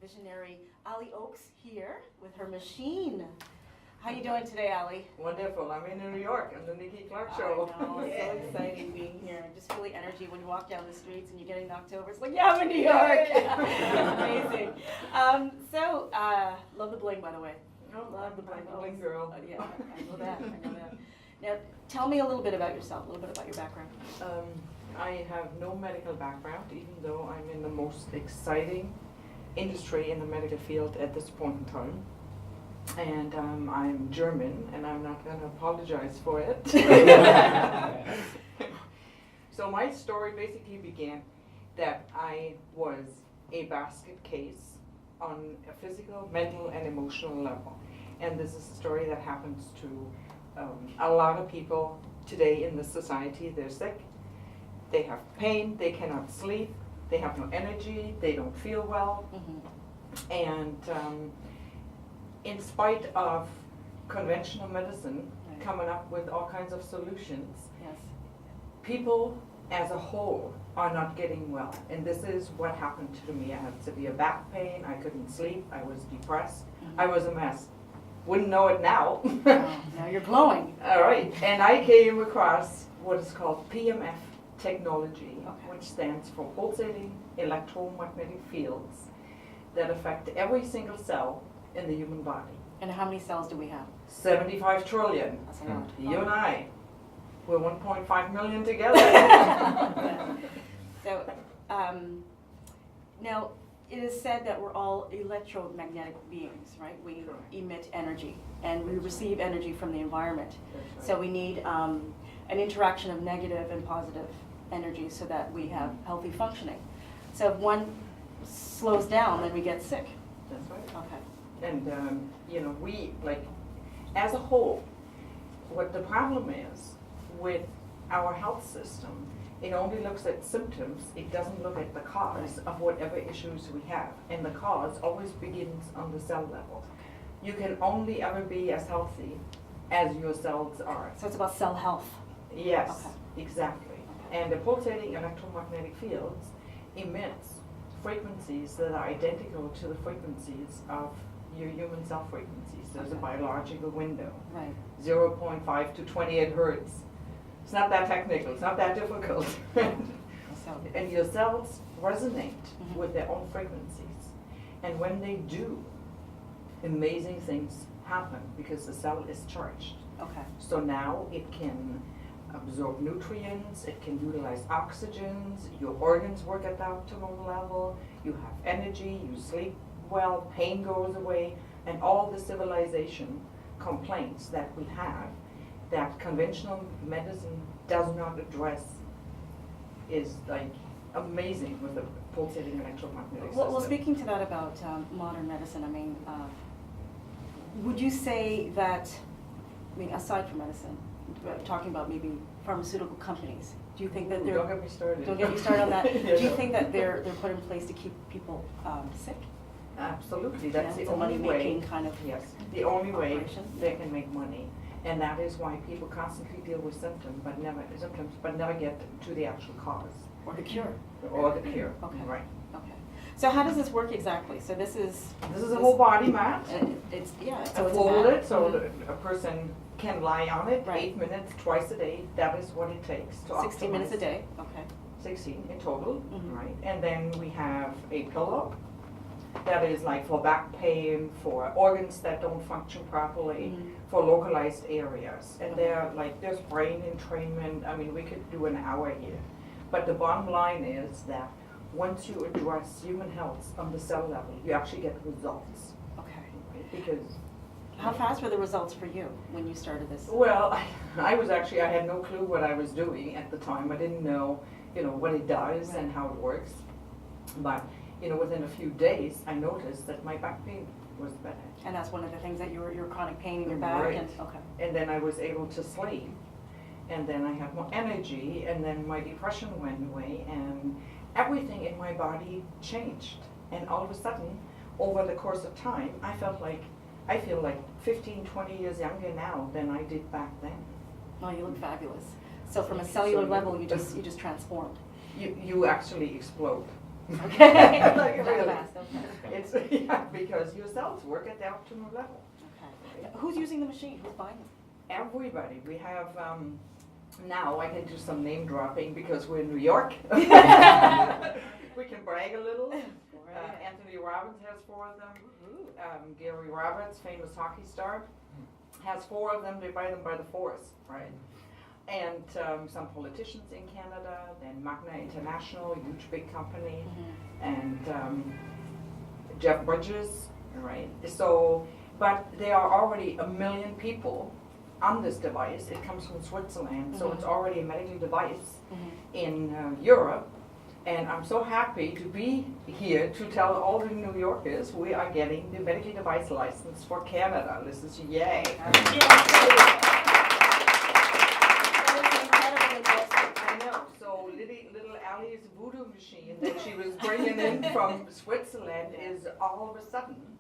visionary Allie Ochs here with her machine. How you doing today, Allie? Wonderful. I'm in New York. I'm the NIKKI CLARKE show. I know, it's so exciting being here. Just feel the energy when you walk down the streets and you're getting knocked over. It's like, yeah, I'm in New York. Amazing. Love the bling, by the way. Love the bling girl. Yeah, I know that. I know that. Now, tell me a little bit about yourself, a little bit about your background. I have no medical background, even though I'm in the most exciting industry in the medical field at this point in time. And I'm German, and I'm not going to apologize for it. So my story basically began that I was a basket case on a physical, mental, and emotional level. And this is a story that happens to a lot of people today in this society. They're sick, they have pain, they cannot sleep, they have no energy, they don't feel well. Mm-hmm. And in spite of conventional medicine coming up with all kinds of solutions, yes, people as a whole are not getting well. And this is what happened to me. I had severe back pain, I couldn't sleep, I was depressed, I was a mess. Wouldn't know it now. Now you're glowing. All right, and I came across what is called PEMf technology, which stands for pulsating electromagnetic fields that affect every single cell in the human body. And how many cells do we have? 75 trillion. That's a lot. You and I, we're 1.5 million together. So, now it is said that we're all electromagnetic beings, right? We emit energy, and we receive energy from the environment. Right. So we need an interaction of negative and positive energy so that we have healthy functioning. So if one slows down, then we get sick. That's right. Okay. And, you know, we, like, as a whole, what the problem is with our health system, it only looks at symptoms, it doesn't look at the cause of whatever issues we have. And the cause always begins on the cell level. You can only ever be as healthy as your cells are. So it's about cell health. Yes, exactly. And the pulsating electromagnetic fields emits frequencies that are identical to the frequencies of your human cell frequencies. There's a biological window, 0.5 to 28 hertz. It's not that technical, it's not that difficult. And your cells resonate with their own frequencies. And when they do, amazing things happen because the cell is charged. Okay. So now it can absorb nutrients, it can utilize oxygens, your organs work at the optimum level, you have energy, you sleep well, pain goes away, and all the civilization complaints that we have that conventional medicine does not address is like amazing with the pulsating electromagnetic system. Well, speaking to that about modern medicine, I mean, would you say that, I mean, aside from medicine, talking about maybe pharmaceutical companies, do you think that they're... Don't get me started. Don't get me started on that. Do you think that they're put in place to keep people sick? Absolutely, that's the only way. Money-making kind of... Yes, the only way operation. they can make money. And that is why people constantly deal with symptoms, but never get to the actual cause. Or the cure. Or the cure. Okay. Right. Okay. So how does this work exactly? So this is a whole body mat. It's So it's fold a mat. it so a person can lie on it 8 minutes twice a day. That is what it takes to 60 minutes a day. Okay. 16 in total, right? And then we have a pillow that is like for back pain, for organs that don't function properly, for localized areas. And there's brain entrainment. I mean, we could do an hour here. But the bottom line is that once you address human health on the cell level, you actually get results. Okay. Right? Because how fast were the results for you when you started this? well, I had no clue what I was doing at the time. I didn't know, what it does and how it works. But within a few days, I noticed that my back pain was better. And that's one of the things that your chronic pain in your back. Right. And, okay. And then I was able to sleep, and then I had more energy, and then my depression went away, and everything in my body changed. And all of a sudden, over the course of time, I feel like 15, 20 years younger now than I did back then. Oh, you look fabulous. So from a cellular level, you just transformed. You actually explode. Okay. Like, That really. fast, okay. It's, yeah, because your cells work at the optimal level. Okay. Who's using the machine? Who's buying them? Everybody. We have, now I can do some name dropping because we're in New York. We can brag a little. Anthony Robbins has 4 of them. Gary Roberts, famous hockey star, has 4 of them. They buy them by the 4s, right? And some politicians in Canada, then Magna International, huge big company, and Jeff Bridges, right? So, but there are already 1 million people on this device. It comes from Switzerland, so it's already a medical device in Europe. And I'm so happy to be here to tell all the New Yorkers we are getting the medical device license for Canada. This is yay. I know. So little Allie's voodoo machine that she was bringing in from Switzerland is all of a sudden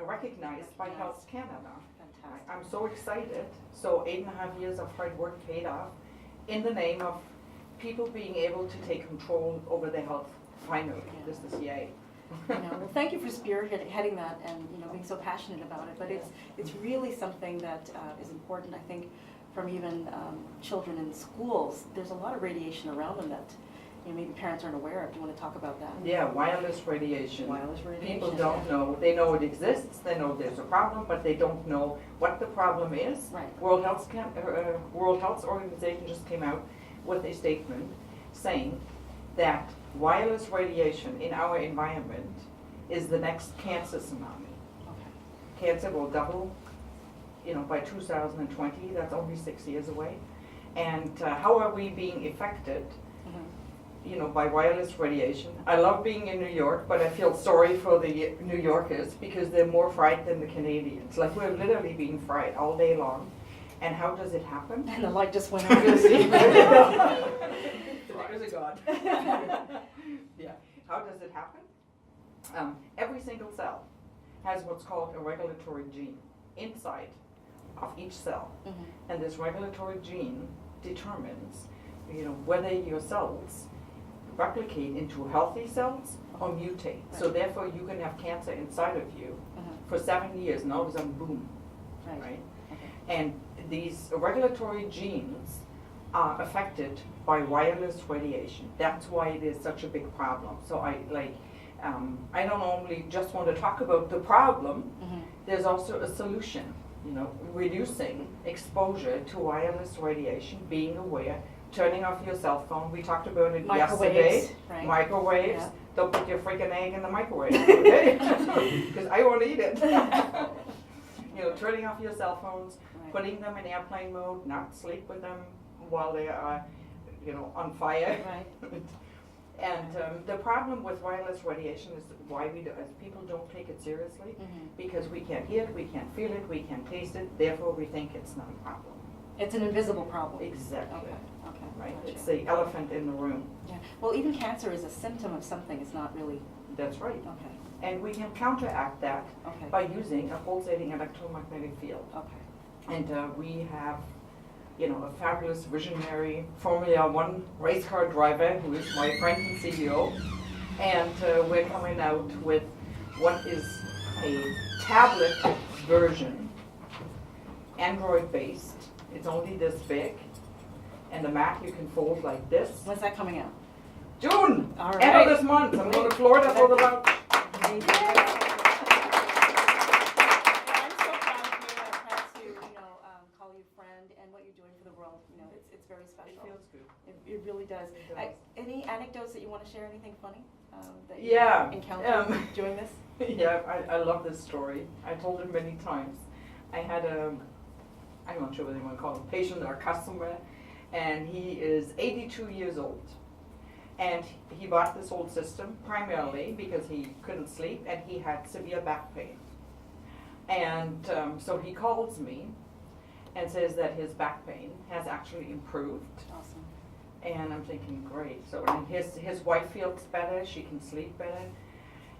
recognized by Health Canada. Fantastic. I'm so excited. So 8.5 years of hard work paid off in the name of people being able to take control over their health. Finally, this is yay. Well, thank you for spearheading that and being so passionate about it. But it's really something that is important. I think from even children in schools, there's a lot of radiation around them that maybe parents aren't aware of. Do you want to talk about that? Yeah, wireless radiation. Wireless radiation. People don't know. They know it exists. They know there's a problem, but they don't know what the problem is. Right. World Health Organization just came out with a statement saying that wireless radiation in our environment is the next cancer tsunami. Okay. Cancer will double, by 2020. That's only 6 years away. And how are we being affected, by wireless radiation? I love being in New York, but I feel sorry for the New Yorkers because they're more fried than the Canadians. Like, we're literally being fried all day long. And how does it happen? And the light just went out. There's a God. Yeah. How does it happen? Every single cell has what's called a regulatory gene inside of each cell. And this regulatory gene determines, whether your cells replicate into healthy cells or mutate. So therefore you can have cancer inside of you for 7 years and all of a sudden, boom, right? And these regulatory genes are affected by wireless radiation. That's why it is such a big problem. So I don't only just want to talk about the problem, there's also a solution, reducing exposure to wireless radiation, being aware, turning off your cell phone. We talked about it yesterday. Right. Microwaves. Yeah. Don't put your freaking egg in the microwave, okay? Because I won't eat it. Turning off your cell phones, putting them in airplane mode, not sleep with them while they are, on fire. Right. And the problem with wireless radiation is why people don't take it seriously, because we can't hear it, we can't feel it, we can't taste it, therefore we think it's not a problem. It's an invisible problem. Exactly. Okay. Right? Gotcha. It's the elephant in the room. Yeah. Well, even cancer is a symptom of something. It's not really. That's right. Okay. And we can counteract that by using a pulsating electromagnetic field. Okay. And we have, a fabulous visionary Formula 1 race car driver who is my friend and CEO. And we're coming out with what is a tablet version, Android-based. It's only this big. And the Mac you can fold like this. When's that coming out? June! All right. End of this month. I'm going to Florida for the launch. I'm so proud of you. I'm proud to, call you friend, and what you're doing for the world. It's very special. It feels good. It really does. It does. Any anecdotes that you want to share? Anything funny that you Yeah. encountered doing this? Yeah, I love this story. I told it many times. I had I'm not sure whether you want to call him a patient or a customer, and he is 82 years old. And he bought this old system primarily because he couldn't sleep and he had severe back pain. And so he calls me and says that his back pain has actually improved. Awesome. And I'm thinking, great. So and his wife feels better, she can sleep better.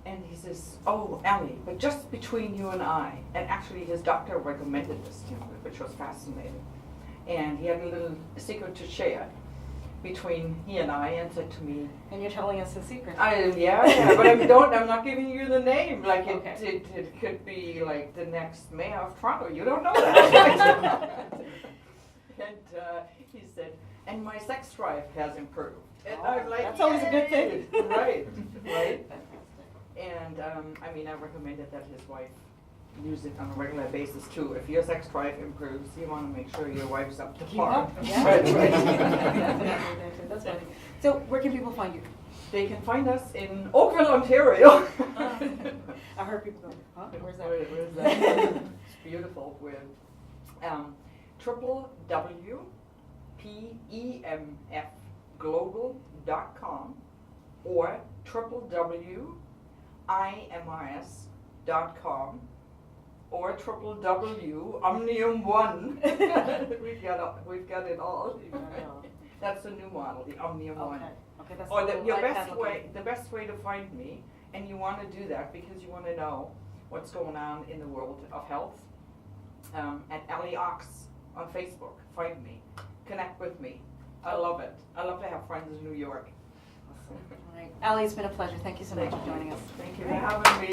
And he says, oh, Allie, but just between you and I, and actually his doctor recommended this to him, which was fascinating. And he had a little secret to share, between he and I and said to me, And you're telling us a secret. yeah, but I'm not giving you the name. Like Okay. it could be like the next mayor of Toronto. You don't know that. And he said, and my sex drive has improved. And I'm like, that's always a good thing. "Yay!" Right, right. Fantastic. And I mean, I recommended that his wife use it on a regular basis too. If your sex drive improves, you want to make sure your wife's up to Keep par. up. Yeah. Right, right. Definitely. That's funny. So where can people find you? They can find us in Oakville, Ontario. I heard people go, huh? Where's that? Where's that? It's beautiful. With www.PEMfglobal.com or www.imrs.com or www.omnium1. We've got it all. That's the new model, the Omnium One. Okay, that's Or the your iPad best looking. way, the best way to find me, and you want to do that because you want to know what's going on in the world of health. At Allie Ochs on Facebook, find me, connect with me. I love it. I love to have friends in New York. All right. Allie, it's been a pleasure. Thank you so much for joining us. Thank you for having me.